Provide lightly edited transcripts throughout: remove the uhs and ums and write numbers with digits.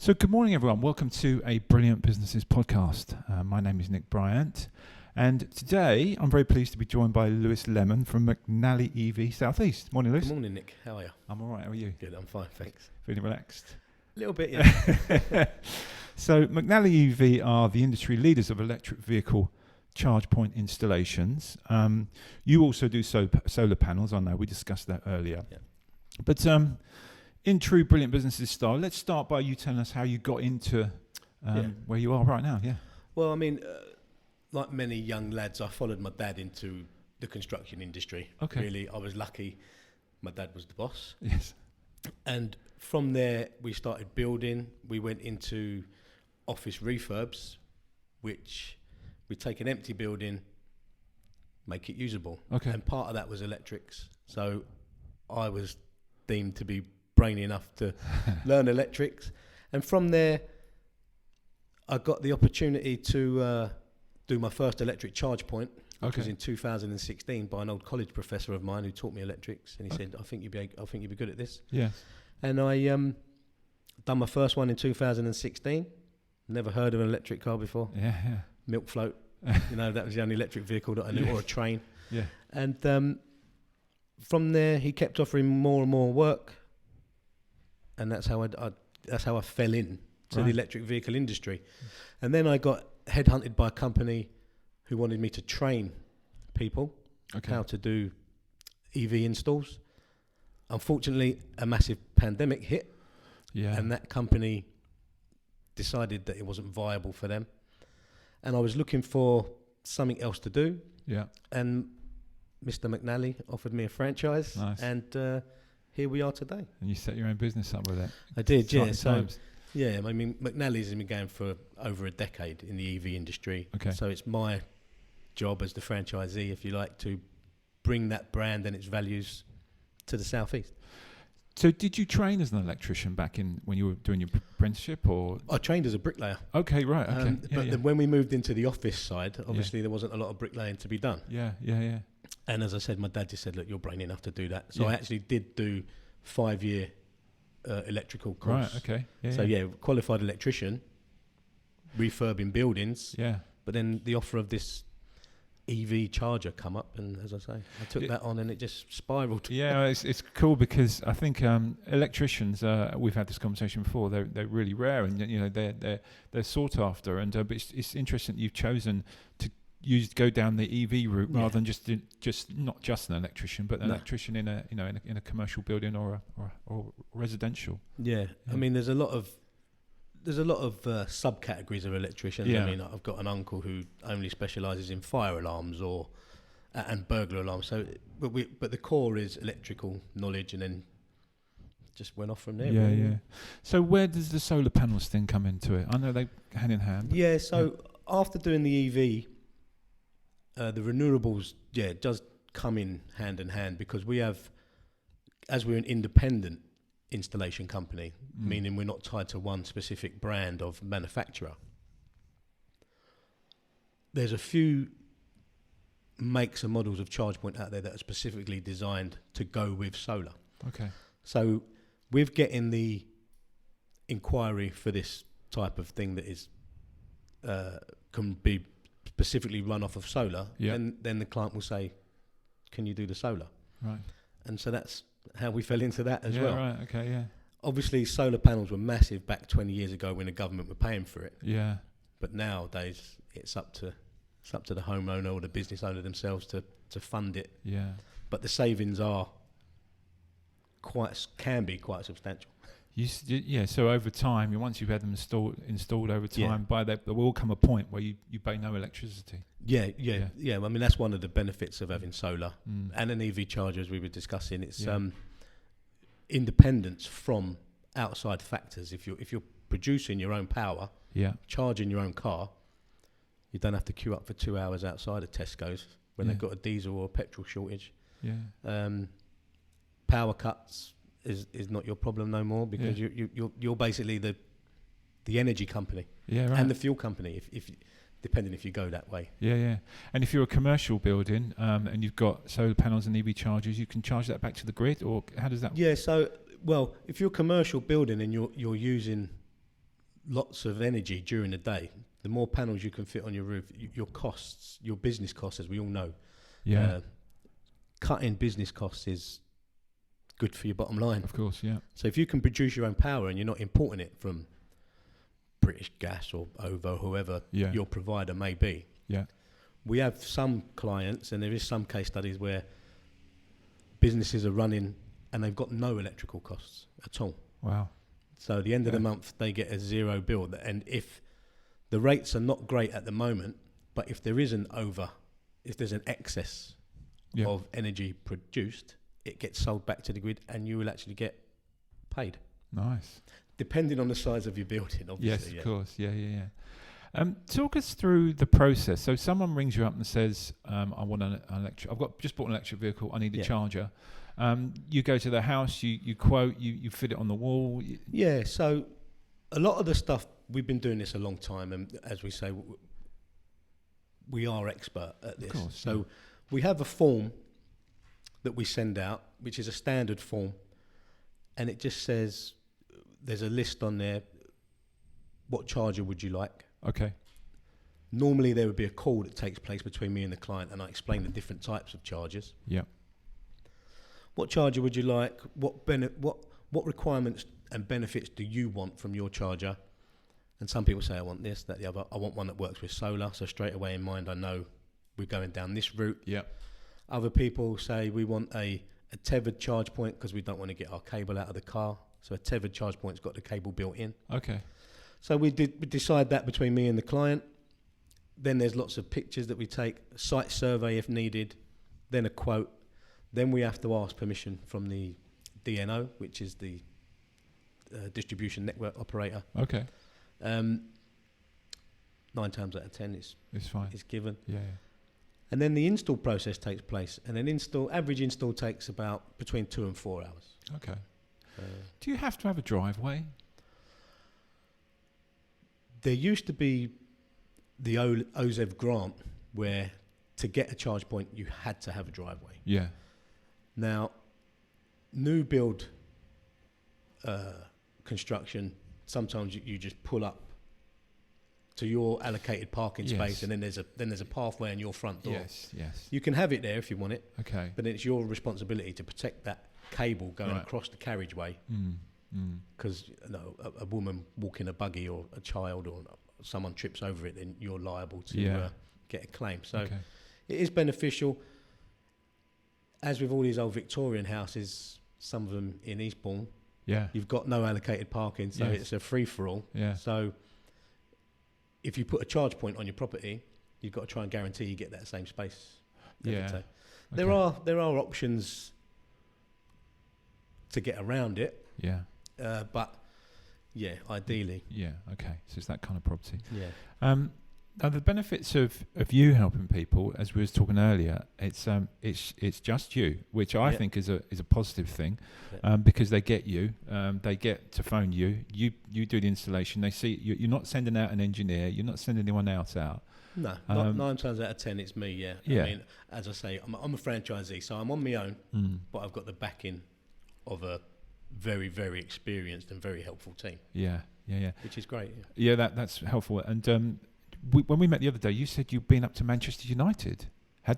So good morning, everyone. Welcome to a Brilliant Businesses podcast. My name is Nick Bryant, and today I'm very pleased to be joined by Lewis Lemon from McNally EV South East. Morning, Lewis. Good morning, Nick. How are you? I'm all right. How are you? Good, I'm fine, thanks. Feeling relaxed? A little bit, yeah. So McNally EV are the industry leaders of electric vehicle charge point installations. You also do solar panels. I know we discussed that earlier. Yeah. But in true Brilliant Businesses style, let's start by you telling us how you got into where you are right now. Yeah. Well, I mean, like many young lads, I followed my dad into the construction industry. Okay. Really, I was lucky. My dad was the boss. Yes. And from there, we started building. We went into office refurbs, which we take an empty building, make it usable. Okay. And part of that was electrics. So I was deemed to be brainy enough to learn electrics. And from there, I got the opportunity to do my first electric charge point, which was in 2016 by an old college professor of mine who taught me electrics. And he said, I think you'd be good at this. Yeah. And I done my first one in 2016. Never heard of an electric car before. Yeah. Milk float. That was the only electric vehicle that I knew, or a train. Yeah. And from there, he kept offering more and more work. And that's how I fell in to the electric vehicle industry. And then I got headhunted by a company who wanted me to train people how to do EV installs. Unfortunately, a massive pandemic hit. Yeah. And that company decided that it wasn't viable for them. And I was looking for something else to do. Yeah. And Mr. McNally offered me a franchise. Nice. And here we are today. And you set your own business up with it. I did, yeah. So, yeah, I mean, McNally's been going for over a decade in the EV industry. Okay. So it's my job as the franchisee, if you like, to bring that brand and its values to the South East. So did you train as an electrician back in when you were doing your apprenticeship, or? I trained as a bricklayer. Okay, right, okay. Then when we moved into the office side, obviously there wasn't a lot of bricklaying to be done. Yeah. And as I said, my dad just said, look, you're brainy enough to do that. So I actually did do 5-year electrical course. Right, okay. Qualified electrician, refurbing buildings. Yeah. But then the offer of this EV charger come up, and as I say, I took that on, and it just spiraled. Yeah, it's cool because I think electricians, we've had this conversation before, they're really rare, and they're sought after, and but it's interesting that you've chosen to go down the EV route rather than just not just an electrician, but an electrician in a commercial building or residential. Yeah, I mean, there's a lot of subcategories of electricians. Yeah. I mean, I've got an uncle who only specialises in fire alarms and burglar alarms. So, but the core is electrical knowledge, and then just went off from there. Yeah. So where does the solar panels thing come into it? I know they hand in hand. Yeah. So after doing the EV, the renewables, does come in hand, because we have, as we're an independent installation company, meaning we're not tied to one specific brand of manufacturer. There's a few makes and models of charge point out there that are specifically designed to go with solar. Okay. So with getting the inquiry for this type of thing that is can be specifically run off of solar, then the client will say, can you do the solar? Right. And so that's how we fell into that as well. Right, okay, yeah. Obviously, solar panels were massive back 20 years ago when the government were paying for it. Yeah. But nowadays, it's up to the homeowner or the business owner themselves to fund it. Yeah. But the savings can be quite substantial. So over time, once you've had them installed over time, there will come a point where you pay no electricity. Yeah. I mean, that's one of the benefits of having solar and an EV charger, as we were discussing. It's independence from outside factors. If you're producing your own power, charging your own car, you don't have to queue up for 2 hours outside of Tesco's when they've got a diesel or petrol shortage. Yeah. Power cuts is not your problem no more, because you're basically the energy company and the fuel company, if depending if you go that way. Yeah. And if you're a commercial building and you've got solar panels and EV chargers, you can charge that back to the grid, or how does that? Yeah. So, well, if you're a commercial building and you're using lots of energy during the day, the more panels you can fit on your roof, your costs, your business costs, as we all know, cutting business costs is good for your bottom line. Of course, yeah. So if you can produce your own power and you're not importing it from British Gas or OVO, whoever your provider may be. Yeah. We have some clients, and there is some case studies where businesses are running and they've got no electrical costs at all. Wow. So at the end of the month, they get a zero bill. And if the rates are not great at the moment, but if there is if there's an excess of energy produced, it gets sold back to the grid and you will actually get paid. Nice. Depending on the size of your building, obviously. Yes, of course. Yeah. Talk us through the process. So someone rings you up and says, I want an electric, just bought an electric vehicle, I need a charger. You go to the house, you quote, you fit it on the wall. Yeah, so a lot of the stuff, we've been doing this a long time, and as we say, we are expert at this. Of course, so we have a form that we send out, which is a standard form, and it just says, there's a list on there, what charger would you like? Okay. Normally there would be a call that takes place between me and the client, and I explain the different types of chargers. Yeah. What charger would you like? What requirements and benefits do you want from your charger? And some people say, I want this, that, the other. I want one that works with solar, so straight away in mind I know we're going down this route. Yeah. Other people say we want a tethered charge point because we don't want to get our cable out of the car. So a tethered charge point's got the cable built in. Okay. So we decide that between me and the client. Then there's lots of pictures that we take, a site survey if needed, then a quote. Then we have to ask permission from the DNO, which is the distribution network operator. Okay. 9 times out of 10 it's fine. It's given. Yeah. And then the install process takes place, and an average install takes about between 2 and 4 hours. Okay. Do you have to have a driveway? There used to be the OZEV grant where to get a charge point you had to have a driveway. Yeah. Now, new build construction, sometimes you just pull up to your allocated parking space, and then there's a pathway in your front door. Yes. You can have it there if you want it. Okay. But it's your responsibility to protect that cable going across the carriageway. Because a woman walking a buggy or a child or someone trips over it, then you're liable to get a claim. So it is beneficial. As with all these old Victorian houses, some of them in Eastbourne, you've got no allocated parking, so it's a free-for-all. Yeah. So if you put a charge point on your property, you've got to try and guarantee you get that same space. Yeah. There are options to get around it. Yeah. But ideally. Yeah. Okay. So it's that kind of property. Yeah. Now the benefits of you helping people, as we was talking earlier, it's just you, which I think is a positive thing, because they get you, they get to phone you, you do the installation, they see you're not sending out an engineer, you're not sending anyone else out. No, 9 times out of 10 it's me. Yeah. I mean, as I say, I'm a franchisee, so I'm on my own, but I've got the backing of a very, very experienced and very helpful team. Yeah. Which is great. Yeah, that's helpful. And when we met the other day, you said you'd been up to Manchester United.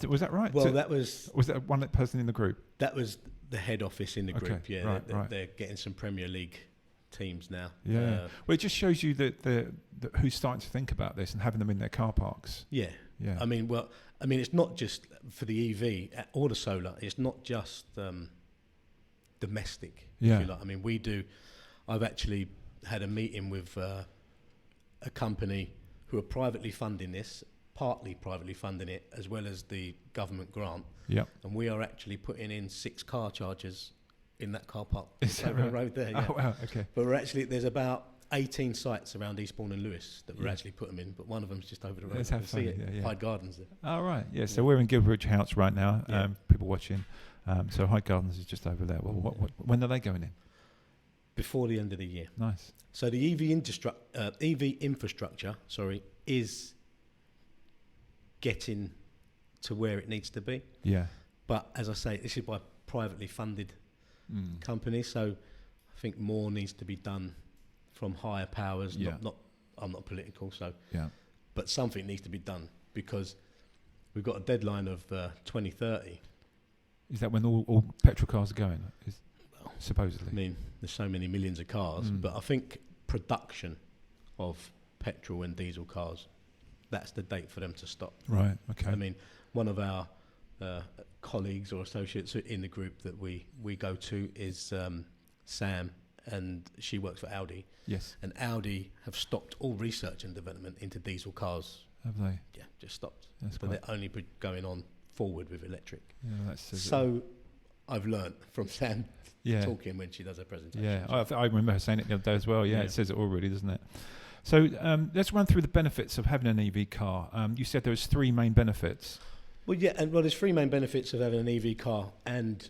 Was that right? Well, was that one person in the group? That was the head office in the group. Okay, yeah, right. They're getting some Premier League teams now. Yeah. Well, it just shows you that who's starting to think about this and having them in their car parks. Yeah. I mean, it's not just for the EV or the solar. It's not just domestic. Yeah. If you like. I mean, I've actually had a meeting with a company who are privately funding this, partly privately funding it, as well as the government grant. Yeah. And we are actually putting in 6 car chargers in that car park. Is that right? Road there, yeah. Oh, wow, okay. But there's about 18 sites around Eastbourne and Lewis that we're actually putting them in, but one of them's just over the road. Let's have fun. Hyde Gardens there. Oh, right. Yeah, so we're in Gilbridge House right now, people watching. So Hyde Gardens is just over there. Well, when are they going in? Before the end of the year. Nice. So the EV infrastructure, is getting to where it needs to be. Yeah. But as I say, this is by privately funded companies, so I think more needs to be done from higher powers, not not political, so Yeah. but something needs to be done because we've got a deadline of 2030. Is that when all petrol cars are going? Supposedly. I mean, there's so many millions of cars, but I think production of petrol and diesel cars, that's the date for them to stop. Right. Okay. I mean, one of our colleagues or associates in the group that we go to is Sam, and she works for Audi. Yes. And Audi have stopped all research and development into diesel cars. Have they? Yeah, just stopped. That's So they're only going on forward with electric. Yeah, that's So I've learnt from Sam yeah. talking when she does her presentation. Yeah, I remember her saying it the other day as well. Yeah, Yeah. it says it all really, doesn't it? So let's run through the benefits of having an EV car. You said there was 3 main benefits. Well, yeah, and there's 3 main benefits of having an EV car and,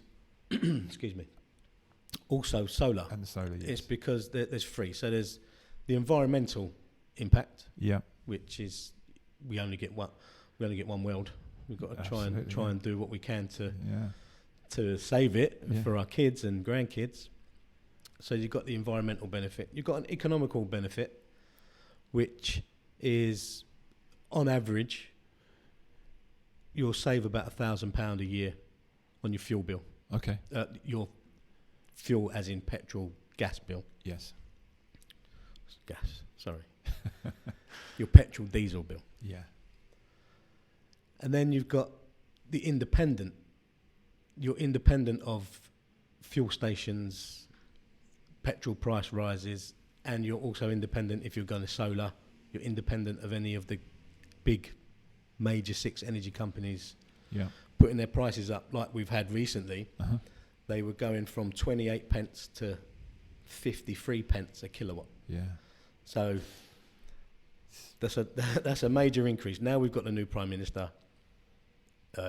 excuse me, also solar. And the solar, yes. It's because there's 3. So there's the environmental impact, Yeah. which is we only get one world. We've got to try Absolutely, and do what we can Yeah. to save it Yeah. for our kids and grandkids. So you've got the environmental benefit. You've got an economical benefit, which is, on average, you'll save about £1,000 a year on your fuel bill. Okay. Your fuel, as in petrol, gas bill. Yes. Gas, sorry. Your petrol, diesel bill. Yeah. And then you've got the independent. You're independent of fuel stations, petrol price rises, and you're also independent if you're going to solar. You're independent of any of the big major 6 energy companies Yeah. putting their prices up like we've had recently. Uh-huh. They were going from 28 pence to 53 pence a kilowatt. Yeah. So that's a major increase. Now we've got the new Prime Minister.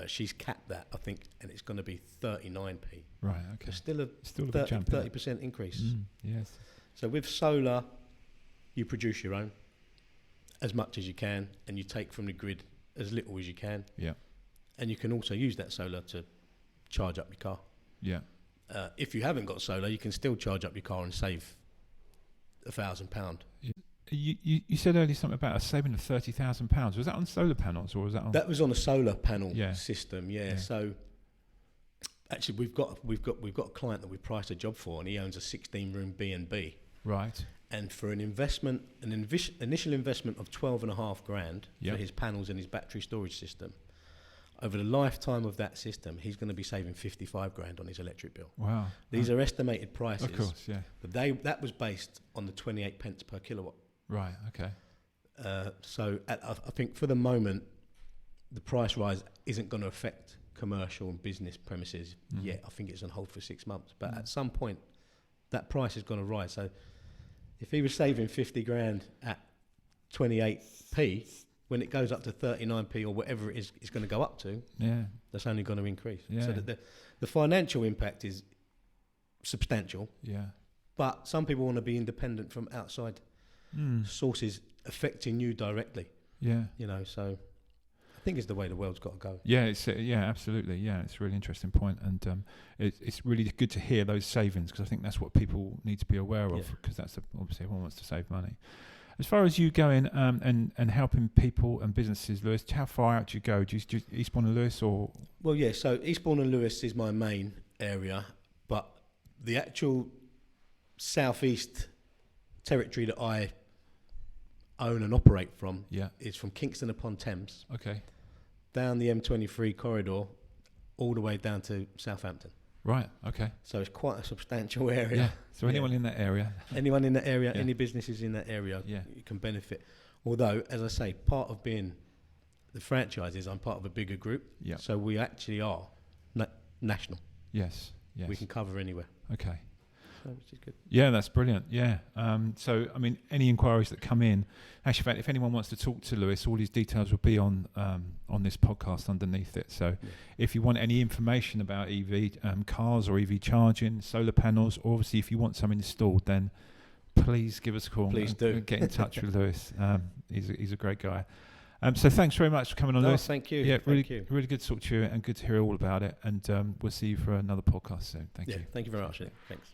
She's capped that, I think, and it's going to be 39p. Right. Okay. It's still a big jump. 30% increase. Yes. So with solar, you produce your own as much as you can, and you take from the grid as little as you can. Yeah. And you can also use that solar to charge up your car. Yeah. If you haven't got solar, you can still charge up your car and save £1,000. You said earlier something about a saving of £30,000. Was that on solar panels or was that on? That was on a solar panel Yeah. system. Yeah. Yeah. So actually, we've got a client that we priced a job for, and he owns a 16-room B&B. Right. And for an initial investment of 12.5 grand Yep. for his panels and his battery storage system, over the lifetime of that system, he's going to be saving 55 grand on his electric bill. Wow. These are estimated prices. Of course. Yeah. But that was based on the 28 pence per kilowatt. Right. Okay. So I think for the moment, the price rise isn't going to affect commercial and business premises yet. I think it's on hold for 6 months. But at some point, that price is going to rise. So if he was saving 50 grand at 28p, when it goes up to 39p or whatever it is, it's going to go up to. Yeah. That's only going to increase. Yeah. So that the financial impact is substantial. Yeah. But some people want to be independent from outside sources affecting you directly. Yeah. You know, so I think it's the way the world's got to go. Yeah, it's absolutely. Yeah, it's a really interesting point, and it's really good to hear those savings because I think that's what people need to be aware of because that's obviously everyone wants to save money. As far as you going and helping people and businesses, Lewis, how far out do you go? Do you Eastbourne and Lewis or? Well, yeah. So Eastbourne and Lewis is my main area, but the actual southeast territory that I own and operate from is from Kingston upon Thames. Okay. Down the M23 corridor, all the way down to Southampton. Right. Okay. So it's quite a substantial area. Yeah. So anyone in that area? Anyone in that area, any businesses in that area, you can benefit. Although, as I say, part of being the franchise is I'm part of a bigger group. Yeah. So we actually are national. Yes. Yes. We can cover anywhere. Okay. So, which is good. Yeah, that's brilliant. Yeah. So, I mean, any inquiries that come in, actually, in fact, if anyone wants to talk to Lewis, all his details will be on this podcast underneath it. So, if you want any information about EV cars or EV charging, solar panels, or obviously if you want some installed, then please give us a call. Please do. Get in touch with Lewis. He's a great guy. So thanks very much for coming on, Lewis. Thank you. Yeah, Thank you. Really good to talk to you and good to hear all about it. And we'll see you for another podcast soon. Thank you. Thank you very much. Thanks.